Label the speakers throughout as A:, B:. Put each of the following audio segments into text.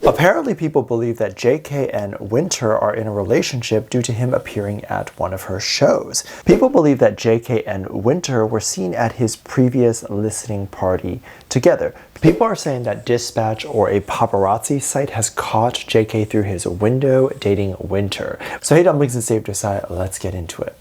A: Apparently, people believe that JK and Winter are in a relationship due to him appearing at one of her shows. People believe that JK and Winter were seen at his previous listening party together. People are saying that Dispatch, or a paparazzi site, has caught JK through his window dating Winter. So hey Dumplings, it's safe to say, let's get into it.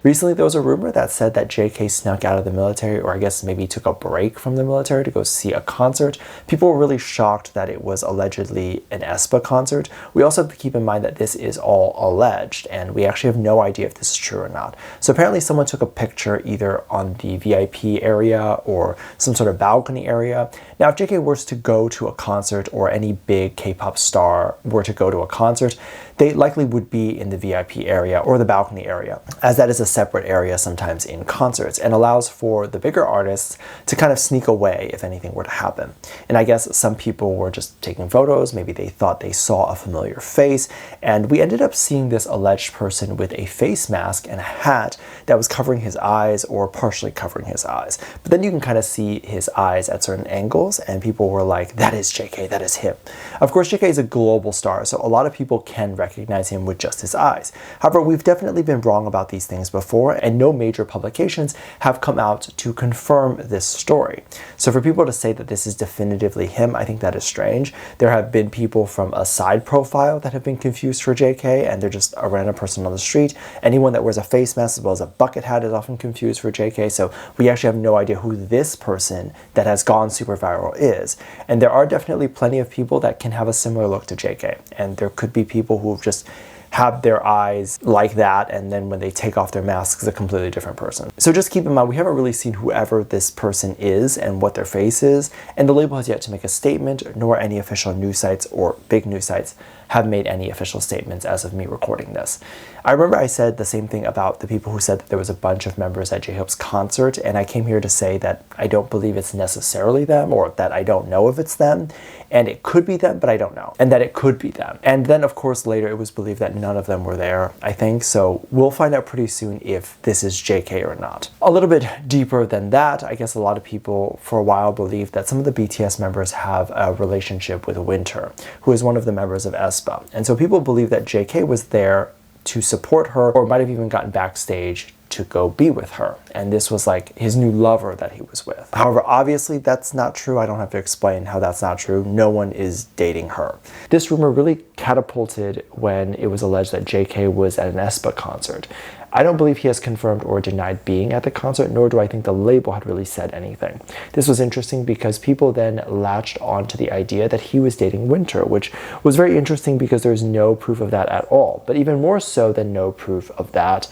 A: Recently, there was a rumor that said that JK snuck out of the military, or I guess maybe took a break from the military to go see a concert. People were really shocked that it was allegedly an aespa concert. We also have to keep in mind that this is all alleged, and we actually have no idea if this is true or not. So apparently someone took a picture either on the VIP area or some sort of balcony area. Now, if JK were to go to a concert, or any big K-pop star were to go to a concert, they likely would be in the VIP area or the balcony area, as that is a separate area sometimes in concerts and allows for the bigger artists to kind of sneak away if anything were to happen. And I guess some people were just taking photos, maybe they thought they saw a familiar face, and we ended up seeing this alleged person with a face mask and a hat that was covering his eyes or partially covering his eyes. But then you can kind of see his eyes at certain angles, and people were like, that is JK, that is him. Of course, JK is a global star, so a lot of people can recognize him with just his eyes. However, we've definitely been wrong about these things before, and no major publications have come out to confirm this story. So for people to say that this is definitively him, I think that is strange. There have been people from a side profile that have been confused for JK, and they're just a random person on the street. Anyone that wears a face mask as well as a bucket hat is often confused for JK, so we actually have no idea who this person that has gone super viral is. And there are definitely plenty of people that can have a similar look to JK, and there could be people who've just have their eyes like that, and then when they take off their masks, a completely different person. So just keep in mind, we haven't really seen whoever this person is and what their face is, and the label has yet to make a statement, nor any official news sites or big news sites have made any official statements as of me recording this. I remember I said the same thing about the people who said that there was a bunch of members at J-Hope's concert, and I came here to say that I don't believe it's necessarily them, or that I don't know if it's them, and it could be them, but I don't know, and that it could be them. And then of course later it was believed that none of them were there, I think, so we'll find out pretty soon if this is JK or not. A little bit deeper than that, I guess a lot of people for a while believed that some of the BTS members have a relationship with Winter, who is one of the members of aespa. And so people believe that JK was there to support her, or might have even gotten backstage to go be with her. And this was like his new lover that he was with. However, obviously that's not true. I don't have to explain how that's not true. No one is dating her. This rumor really catapulted when it was alleged that JK was at an aespa concert. I don't believe he has confirmed or denied being at the concert, nor do I think the label had really said anything. This was interesting because people then latched on to the idea that he was dating Winter, which was very interesting because there's no proof of that at all. But even more so than no proof of that,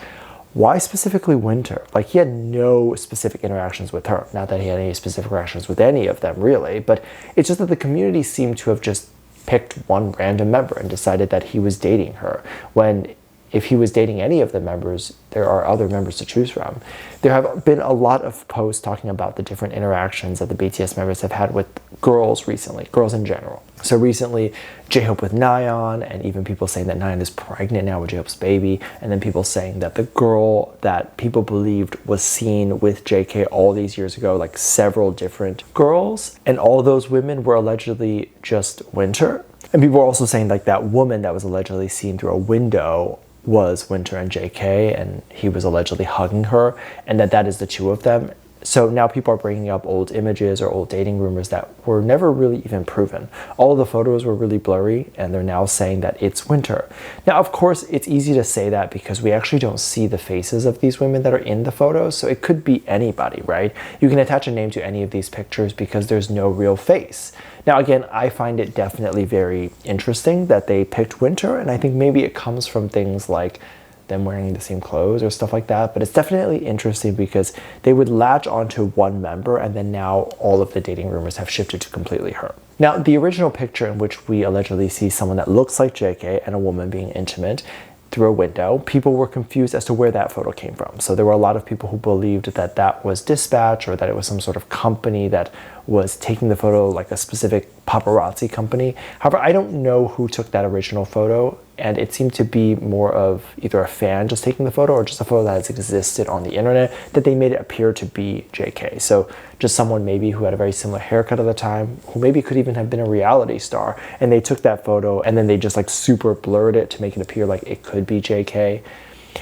A: why specifically Winter? Like, he had no specific interactions with her. Not that he had any specific interactions with any of them, really, but it's just that the community seemed to have just picked one random member and decided that he was dating her, when if he was dating any of the members, there are other members to choose from. There have been a lot of posts talking about the different interactions that the BTS members have had with girls recently, girls in general. So recently, J-Hope with Nayeon, and even people saying that Nayeon is pregnant now with J-Hope's baby, and then people saying that the girl that people believed was seen with JK all these years ago, like several different girls, and all those women were allegedly just Winter. And people were also saying like that woman that was allegedly seen through a window was Winter and JK, and he was allegedly hugging her, and that is the two of them. So now people are bringing up old images or old dating rumors that were never really even proven. All of the photos were really blurry, and they're now saying that it's Winter. Now, of course, it's easy to say that because we actually don't see the faces of these women that are in the photos, so it could be anybody, right? You can attach a name to any of these pictures because there's no real face. Now, again, I find it definitely very interesting that they picked Winter, and I think maybe it comes from things like them wearing the same clothes or stuff like that, but it's definitely interesting because they would latch onto one member, and then now all of the dating rumors have shifted to completely her. Now, the original picture in which we allegedly see someone that looks like JK and a woman being intimate through a window, people were confused as to where that photo came from. So there were a lot of people who believed that that was Dispatch, or that it was some sort of company that was taking the photo, like a specific paparazzi company. However, I don't know who took that original photo. and it seemed to be more of either a fan just taking the photo or just a photo that has existed on the internet, that they made it appear to be JK. So just someone maybe who had a very similar haircut at the time, who maybe could even have been a reality star, and they took that photo and then they just like super blurred it to make it appear like it could be JK.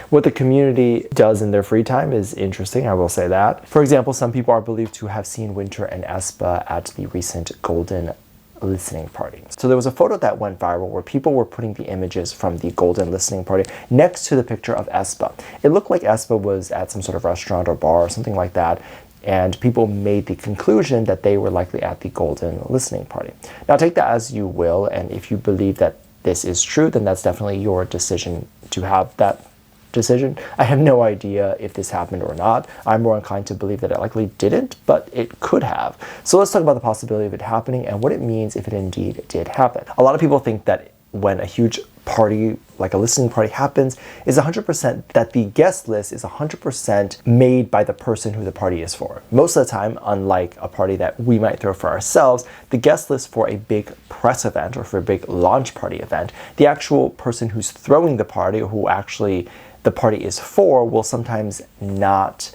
A: What the community does in their free time is interesting, I will say that. For example, some people are believed to have seen Winter and aespa at the recent Golden listening party. So there was a photo that went viral where people were putting the images from the Golden listening party next to the picture of aespa. It looked like aespa was at some sort of restaurant or bar or something like that, and people made the conclusion that they were likely at the Golden listening party. Now take that as you will, and if you believe that this is true, then that's definitely your decision to have that decision. I have no idea if this happened or not. I'm more inclined to believe that it likely didn't, but it could have. So let's talk about the possibility of it happening and what it means if it indeed did happen. A lot of people think that when a huge party, like a listening party happens, is 100% that the guest list is 100% made by the person who the party is for. Most of the time, unlike a party that we might throw for ourselves, the guest list for a big press event or for a big launch party event, the actual person who's throwing the party or who actually the party is for will sometimes not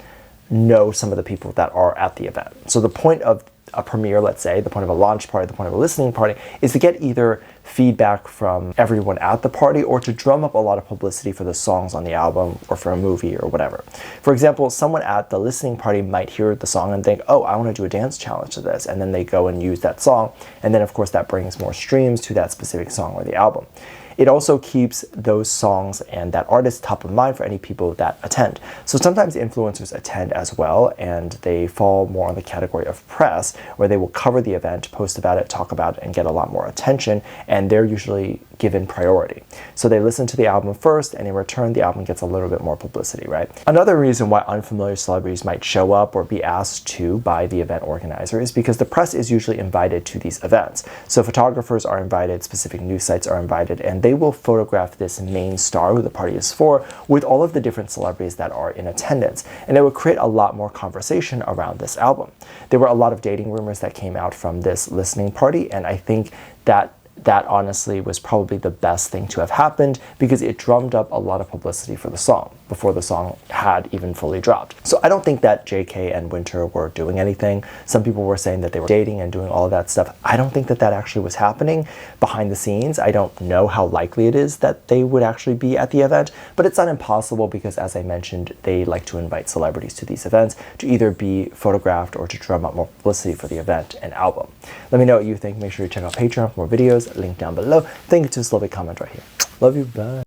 A: know some of the people that are at the event. So the point of a premiere, let's say, the point of a launch party, the point of a listening party, is to get either feedback from everyone at the party or to drum up a lot of publicity for the songs on the album or for a movie or whatever. For example, someone at the listening party might hear the song and think, oh, I want to do a dance challenge to this, and then they go and use that song, and then of course that brings more streams to that specific song or the album. It also keeps those songs and that artist top of mind for any people that attend. So sometimes influencers attend as well, and they fall more on the category of press, where they will cover the event, post about it, talk about it, and get a lot more attention, and they're usually given priority. So they listen to the album first, and in return, the album gets a little bit more publicity, right? Another reason why unfamiliar celebrities might show up or be asked to by the event organizer is because the press is usually invited to these events. So photographers are invited, specific news sites are invited, and they will photograph this main star who the party is for with all of the different celebrities that are in attendance. And it would create a lot more conversation around this album. There were a lot of dating rumors that came out from this listening party, and I think that honestly was probably the best thing to have happened because it drummed up a lot of publicity for the song before the song had even fully dropped. So I don't think that JK and Winter were doing anything. Some people were saying that they were dating and doing all of that stuff. I don't think that that actually was happening behind the scenes. I don't know how likely it is that they would actually be at the event, but it's not impossible because, as I mentioned, they like to invite celebrities to these events to either be photographed or to drum up more publicity for the event and album. Let me know what you think. Make sure you check out Patreon for more videos, link down below. Thank you to this lovely comment right here. Love you, bye.